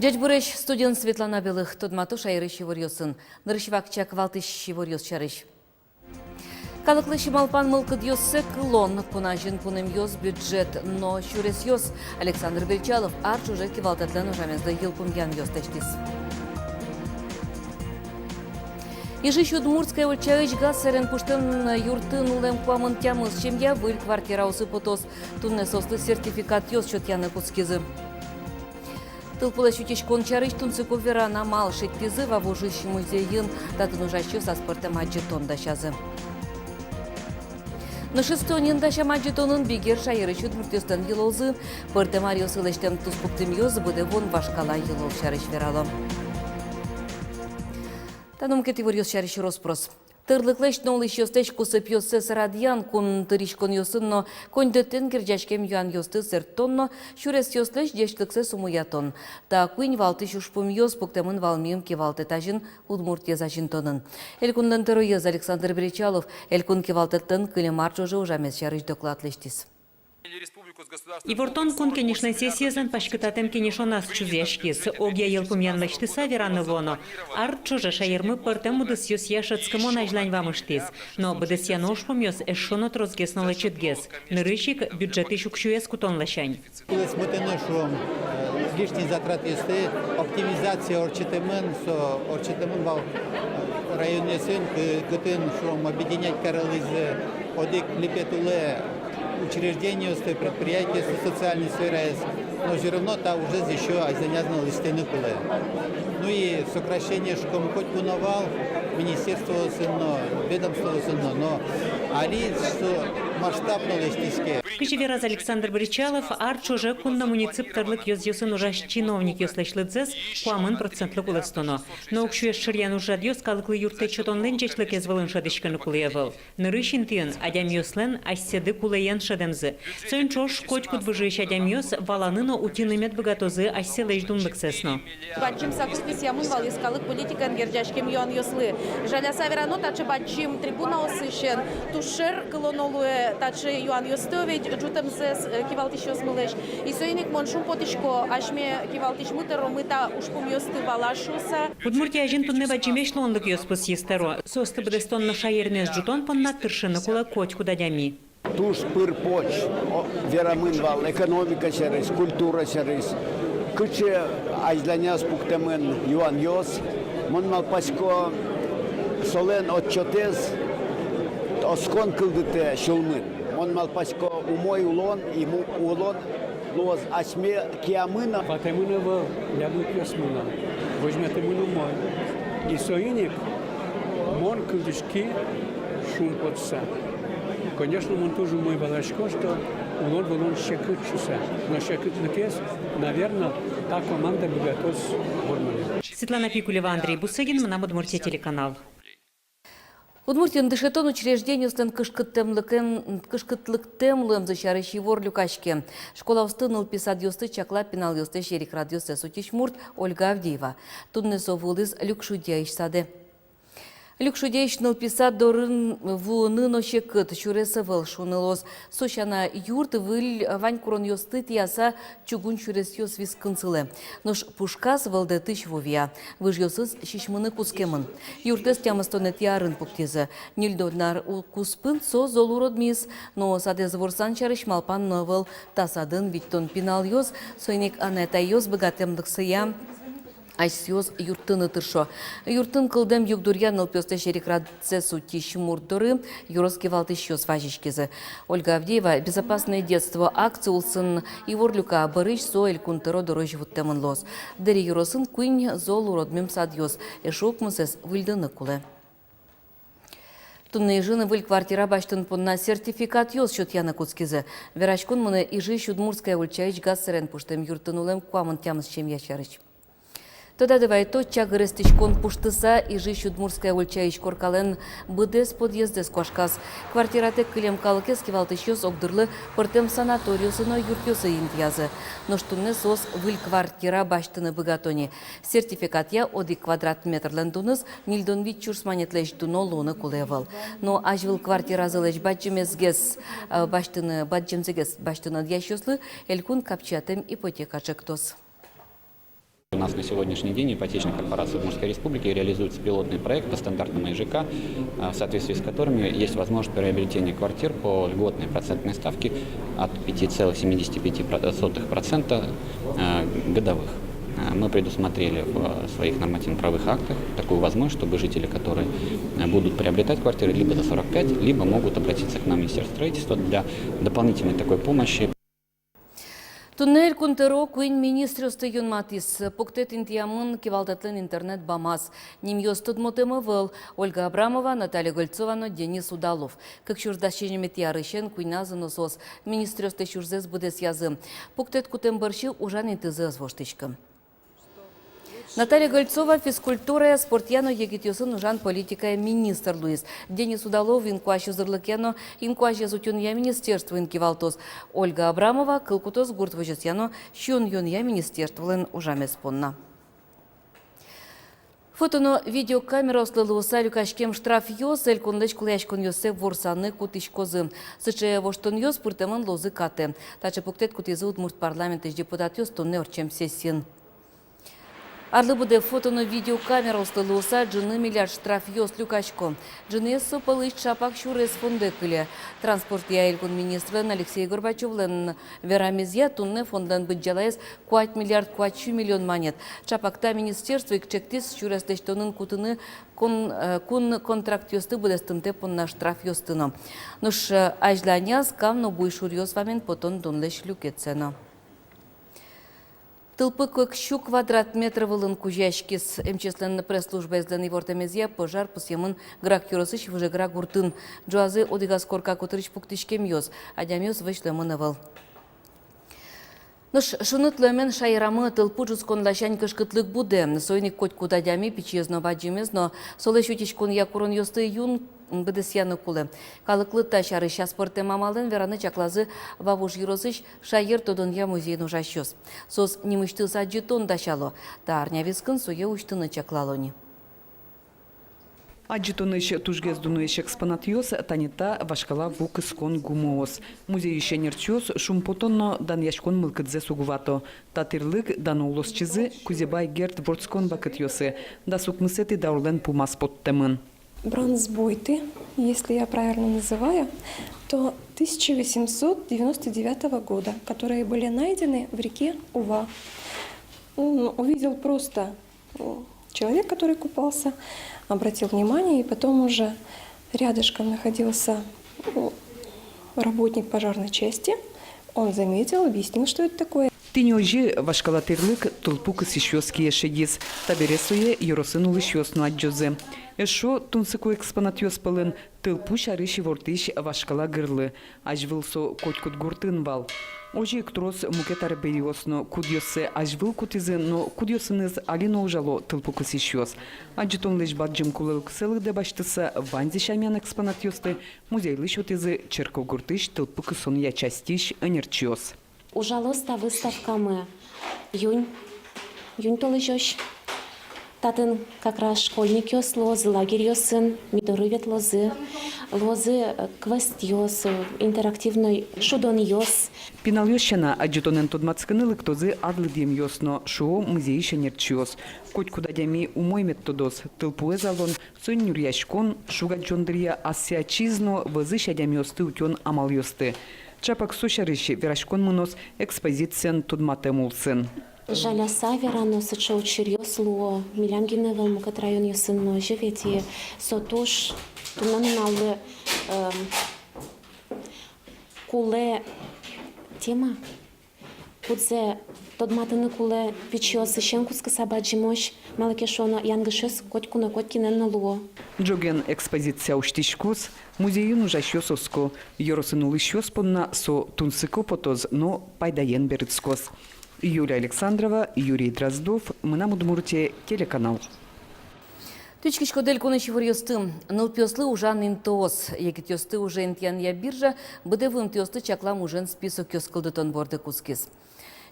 Дядь Буреш, студент Светлана Белых, Тодмату шайры шиварьосын. Нырышвакча квалтыш шиварьос чарыш. Калыклы шималпан мылкыд йосы кылон, кунажин кунем йос бюджет, но шурес йос. Александр Бельчалов арч уже кивалтатлен ужамезды елпум ян йос течтис. Ижиш Удмуртская ульчаыч газ сэрен пуштын юртын улем куамын тямыз, чем я выль квартира усыпотос. Тунне сослы сертификат йос чот яны куцкизы. Тылпылы шутиш кончарыш тунцыков верана мал шеттизы вавужищ музейын, татын ужащу со спортом аджетон дащазы. На шестонен даща маджетонын бигер шайырыш Удмуртистан елозы, пырты Мариос ылыштем туспуктым йозы буде вон вашкала елов шарыш верало. Танум кетивор йос шарыш роспрос. Тырлыклыш нолыш йостеш кусып йосы сарадьян кун тыришкон йосынно коньдеттен киржашкем юан йосты сертонно шурес йостеш дештыксы сумуятон. Та куин валтыш ушпум йос пуктемын валмием кевалты тажин Удмуртия зажинтонын. Элькундан тыройыз Александр Бречалов, элькун кевалтыттын кылемарч уже ужамес шарыш докладлыштис. И вортон кун конечно сессиязан пашкататем кенешонас чувешкис, огя елпумян мечтыса вераны воно. Ар чуже шаермы пыртем удыс йос яшацкому najлань вамыштис. Но бдыс яношпум йос эшоно трозгеснолы читгес. Нырышик бюджеты шукшуес кутон лашань. Лишний затрат есть оптимизация орчетемын вал районе сын кытын шум объединять каралызы одик лепетуле учреждения предприятия социальной сферы, но все равно там уже еще занятно листины куле. Ну и сокращение шком хоть пуновал министерство сынно, ведомство сынно, но али что масштабно листиске. Кычевераз Александр Бречалов арч уже кунна муницip тарлык йосын ужаш чиновник йослешлыдзес куамын процентлы кулестоно. Но укшуеш шырьян ужад йос калыклы юрте чотонлен чечлык езвылын шадышканы кулеевыл. Нырышин тыын адям йослен асседы кулеян шадемзы. Цойн чош котькут выжиеш адям йос валаныно утинымет богатозы асселеш дунлыксесно. Бачим сакуспис ямын вал ескалык политикан герджашкем юан йослы. Жаля саверано тачы бачим трибуна осышен тушер кылонолуе тачы юан йостович джутемсес кивалтиш йосмылеш. И соиник моншум потишко ашме кивалтиш мытеро мыта ушпум йосты балашуса. Удмуртия жин тунне бачимеш лонлык йоспус естеро. Состы бдестонно шаернес джутон понна тыршыны кула котьку дадями. Туш пыр поч, верамын вал, экономика шерес, культура шерес. Кыче айзланяс пуктемын юан йос, мон малпасько солен отчотез, оскон кылдыте шулмын. Мон малпасько умой улон, и улон лоз асме киамына. Патемына в ядут ясмына, возьмете мыну мой. И соиник мон кылдышки шум подса. Конечно, он тоже мой балашко, что он щекыт часа. Но щекыт накес, наверное, та команда богатос Бурмани. Светлана Пикулева, Андрей Бусыгин, на Удмуртия телеканал. Удмуртиян дышетон учреждение стен кышкытлыктем лымзы шарыш евор люкашке. Школа устыныл писад йосты чакла пенал йосты шерик радиосы сутишмурт Ольга Авдеева. Тунны совулыз люкшудия ишсады. Люкшудеич писад дорын вуныно шекыт чуресі выл шунылос. Сошана юрт выл вань курон йосты тияса чугун чурес йос вискынцылы. Нош пушкас вылды тыш вовия. Выж йосыз шишмыны кускемын. Юртес тямыстоне тиарын пуктезы. Нильдоднар куспын со золуродмис. Но садез ворсан чарыш малпан новыл тасадын биттон пинал йос. Сойник анета йос богатемдыксыя. Айсиоз юртыны тыршо. Юртын кылдем югдурьян нылпёсты шерикрадцесу тишмурдоры юроски валтыщёс важичкизы. Ольга Авдеева «Безопасное детство» акция улсын Иворлюка барыш со элькунтыро дорожь вуттемын лос. Дери юросын куинь зол уродмем садьёс. Эшок мысес выльдыны кулы. Тунны жины выль квартира баштын понна сертификат йос счет яна куцкизы. Верашкун мыны ижиш Удмуртская ульчаич газ сырен пуштем юртын улем куамын тямыз чем яшарыч. Тода давай то чагырыстычкон пуштыса и жищ Удмуртская ульчаич коркален быдес подъездес кошкас. Квартирате кылем калыкес кивалтыщёс огдырлы пыртем санаториусыно юртёсы интязы. Но штунне сос выль квартира баштыны быгатони. Сертификат я оди квадрат метрлен дуныз нильдон вид чурсманетлеш дуно луны кулевал. Но ажвыл квартира зылеш баджимезгес баштыны баджимзегес баштыны дьящёслы элькун капчатем ипотека чектос. нас на сегодняшний день ипотечная корпорация Удмуртской Республики реализуется пилотный проект по стандартам ИЖК, в соответствии с которыми есть возможность приобретения квартир по льготной процентной ставке от 5,75% годовых. Мы предусмотрели в своих нормативно-правовых актах такую возможность, чтобы жители, которые будут приобретать квартиры либо за 45, либо могут обратиться к нам в Министерство строительства для дополнительной такой помощи. Туннель кунтеро куин министрёсты юнматис. Пуктет интиямын кивалдатлын интернет бамаз. Немьёс tudмотымы выл. Ольга Абрамова, Наталья Гольцова, Денис Удалов. Как чурдащение ярышен куйназын сос. Министрёсты чурзес будес язы. Пуктет кутембарши ужан интызы звоштычка. Наталья Гольцова, физкультура, спортяно егитюсын ужан политика министр Луис. Денис Удалов, инкуащу зырлыкяно, инкуащу зутюнья министерство инкивалтос. Ольга Абрамова, кылкутос гуртвожесяно, щун юнья министерстволен ужамеспонна. Фотоно видеокамера ослылыуса люкашкем штраф йос, элькунлыч кулячкун йосе ворсаны кутыш козы. Сыче воштон йос пыртымын лозы каты. Таче пуктет кутизы Удмурт парламент депутат йос тонне орчем сессин. Арлы буде фотоно видеокамера устылуса джины миллиард штраф йос люкачко. Джины сопалыш чапак шурес фонды кыле. Транспорт яйлкун министрын Алексей Горбачевлен верамизия тунны фондын быджалайыз 4 миллиард 4 миллион монет. Чапакта министерство икчектис шурес дештонын кутыны кун контракт йосты будестымте понна штраф йостыно. Нуш ажланяз камно буйшур йос вамен потон донлеш люкетсено. Тылпы көкшу квадрат метр вылын кужашкис. Эмчеслен пресс-служба излен ивортамезия пожар пусемын грак юросыш уже грак гуртын. Джуазы одигас корка кутырыч пуктишкем йос. Адямёс вышлемын ывыл. Нуш шунытлымен шайрамы тылпу жускон лашань кышкытлык буде. Сойник коть кудадями пичезно баджимезно. Солы шутичкон якурон йосты юн бедесяны кулы. Калыклы ташары шаспорте мамалын вераны чаклазы вавуш юросыш шайыр тодонья музейн ужащёс. Сос немышты саджитон дашало. Та арнявискын суе уштыны чаклалони. Аджитоныш тужгездуныш экспонат йос танита вашкала вук искон гумоос. Музей еще нерчос шумпотонно дан яшкон мылкыдзе сугувато. Татырлык дан улосчизы Кузебай Герт вордскон бакыт йосы. Да сукмысеты даурлен пумас подтемын. Бронзбойты, если я правильно называю, то 1899 года, которые были найдены в реке Ува. Увидел просто человек, который купался, обратил внимание, и потом уже рядышком находился работник пожарной части. Он заметил, объяснил, что это такое. Тиньожи вашкалатырлык тулпук сишёские шедис. Табересуе юросынулы шёсну аджозе. Эшо тунсыку экспонат йоспалын тылпу шарыши вортыш вашкала гырлы. Ажвылсо котькут гуртын вал. Ожи эктрос мукетар бейосно кудьосы ажвыл кутизы, но кудьосыныз алино ужало тылпук сишёс. Аджитон лишь баджим кулылык селы дебаштыса ванзи шамян экспонат йосты музейлы шотизы черков гуртыш тылпук сон я частиш энерчиос. Ужалоста выставками юнь толыжош. Татын как раз школьник йос лозы, лагерь йосын, мидорывет лозы квест йос, интерактивный шудон йос. Пинал йощана аджитонен тодмацканылык тозы арлыдем йосно шоо музей шенерчиос. Коть кудадями умой методос тылпуэ залон сон нюрьяшкон шуга джондрия асиачизно вызы шадям йосты утен амал йосты. Чапак сушарыщи верашкон мынос экспозициен tudmatemulсын. Жаляса верано сыча учерьёс луо милямгиневел мукат район йосынно живете сотош тунаналы куле тема кудзе тодматыны куле пичьёсы щенкуска сабаджимош малакешоно янгышес котькуна коткиненно луо. Джоген экспозиция уштишкус музеюн ужащёсоско йоросынулы щёспонна со тунсыко потоз, но пайдаен берыцкос. Юлия Александрова, Юрий Дроздов, Мынам Удмуртия, телеканал. Тючкичко дель конечи варьосты. Нылпёслы ужан интоос. Егет ёсты уже интьян я биржа, быде вымтёсты чаклам ужен список ёскылдытон борды кускис.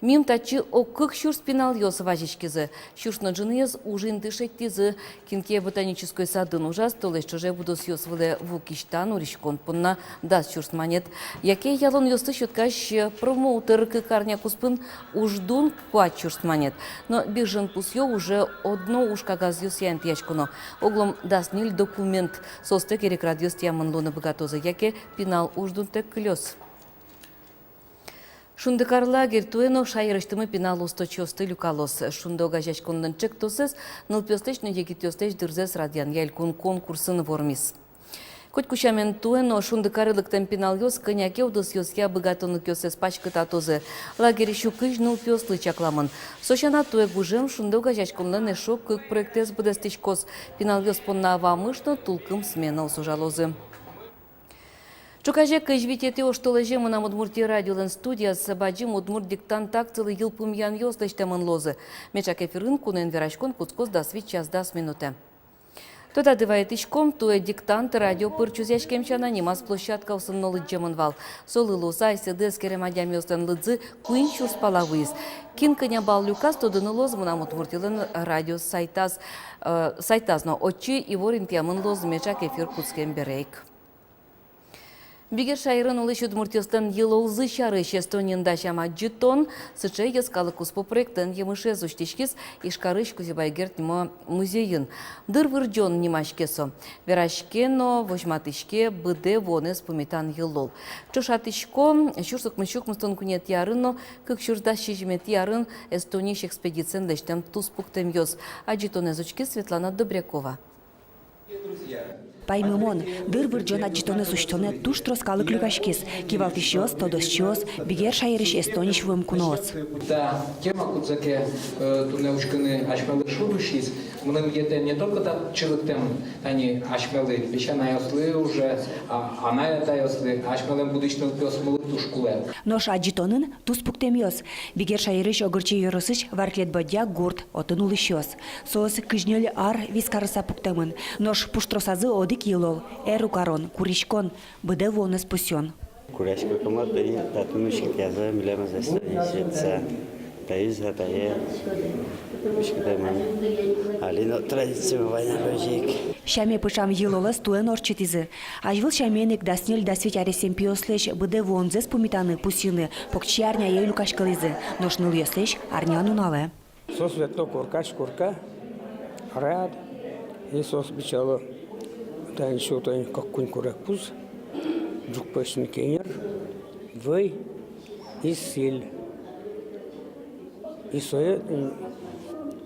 Мим тачи окык шурс пенал ёс важичкизы. Шурсно джиныз ужин дышеттизы. Кинке ботанической садын ужас, толеш чуже будос ёс выле вукиштан уришкон понна даст шурс манет. Яке ялон ёсты щеткаш промоутер кыкарня куспын уждун кват шурс манет. Но биржен пусё уже одно ушка газ ёс ян пьячкуно. Оглом даст ниль документ. Состы керек радиос тямын луны богатозы. Яке пенал уждун тек клёс. Шундыкарла гертуэно шайрыштымы пенал усточёсты люкалос. Шундога жачкондын чектосыз, нылпёстечны егитёстеч дырзес радиан ялькун конкурсын вормис. Хоть кучамен туэно шундыкарылыктен пенал ёс кыняке удыс ёсya богатонлык ёсес пачкы татозы. Лагерь щукыж нылпёслы чакламын. Сочана туэ гужем шундога жачкондын эшок кык проектес быдестичкос. Пенал ёс понна авамышно тулкым смена усужалозы. Чукаже кыжвитети оштолеже мына Удмуртия радиолен студиясы баджим Удмурт диктант акцилы йылпым ян ёслештемын лозы. Мечак эфирын кунен верашкон куцкоз да свит час 10 минуты. Тода дывает ишком, туэ диктант радио пырчузяшкем чана немас площадка усыннолы джемын вал. Солы лоза СДС керемадями остан лыдзы куин чурс палавыз. Кин кыня бал люкас тодыны лоз мына Удмуртилен радио сайтазно очи и ворин тямын лоз мечак эфир куцкем берейк. Бигер шайрын улы Удмуртистан йылолзы шары шестонинда шама джитон, сычай яскалы куспо проектен емыше зуштишкис ишкарыш кузибайгерт нимо музейын. Дыр вырджон нимашкесо. Верашкено вожматышке быде вонес пумитан йылол. Чушатышко шурсук мышук мустон кунет ярыно, как шурда шижмет ярын эстониш экспедициен лештем туспуктем йос. А джитон эзучки Светлана Добрякова. Паймымон, дыр вырджон аджитоны суштоны туш троскалы клюкашкис, кивалтишёс, тодосчёс, бигер шайрыш эстониш вым кунос. Да, тема кудзаке тунеушканы ашмалы шурушис, мным ете не только так чылыктем, они ашмалы, печана яслы уже, она это яслы, ашмалым будущный пёс мылы тушкуле. Нош аджитонын туз пуктемёс, бигер шайрыш огырчы йорысыч варклет бодя гурт отын улышёс. Соос кыжнёль ар вискарыса пуктемын, нош пуштросазы оды килол, эрукарон, куришкон, быде вонес пусён. Куряшка комат бери, татунушки тяза, милема застонищица, таюза тае, мишкидаман, алино традицию война божик. Шаме пышам йылолас туэн орчитизы. Ажвыл шаменек даснель дасвить аресем пиослеш быде вонзес пумитаны пусины, покчи арня ей люкашкализы, нош ныл йослеш арня нунале. Сос ветно куркаш курка, ряд, и сос бичало. Да еще то как кунь курак пуз, джук пешный кенер, вей и силь. И сое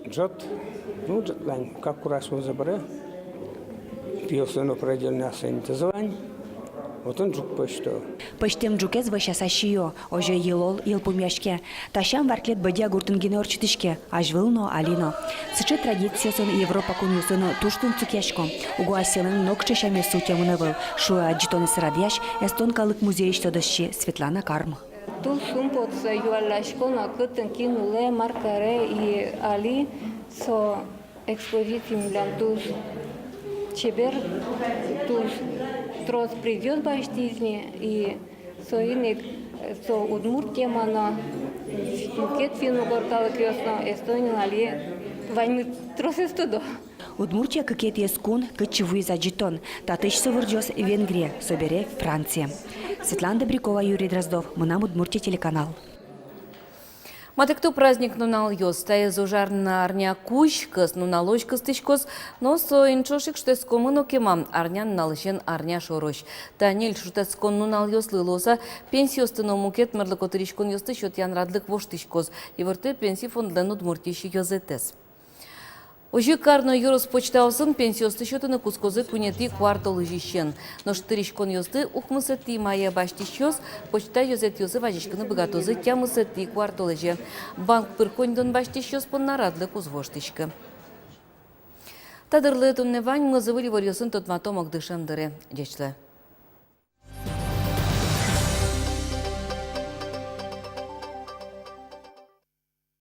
джот, ну джотлань, как кураж мы забрали, пился на продельный асентизовань, вот он джук пешто. Пештем джукез ващаса шио, оже йылол йылпумяшке, ташам варклет бадя гуртынгене орчитышке, ажвылно алино. Сыче традициясын Европа кунюсыны туштун цукяшко, угу аселын нокче шаме сутямыны был, шуя аджитоны сырадяш, эстонкалык музей штодыщи Светлана Карм. Тул сумпот юалашко на кытын кинуле маркаре и али со экспозициям лям туз чебер туз трос придет баштизни и соиник со Удмуртия мана кет фину горталы крёсно Эстония али вайны тросес тудо. Удмуртия кекет ескун кычевый заджитон, татыш сывырджос Венгрия, собере Франция. Светлана Добрякова, Юрий Дроздов, Мынам Удмуртия телеканал. Матыкту праздник нунал йос, тае зожарна арня кущ, кыс нуналоч кыстычкос, но со инчошик штескомыно кемам, арнян налышен арня шорош. Танель штескон нунал йос лылоса, пенсиостыно мукет мырлыкотыришкон йосты счет ян радлык воштычкос, и вырты пенсий фондлен Удмуртийши йозетес. Ожи карно юрос почтаусын пенсиосты счетыны кускозы кунети кварталы жищен. Но штыришкон йозды ухмысыти майя баштищос, почта йозет йозы важишканы богатозы тямысыти кварталы же. Банк пырконьдон баштищос поннарадлы кузвоштышкы. Тадырлы тунневань мызывыли варьосын тотматомок дышандыры. Дечлы.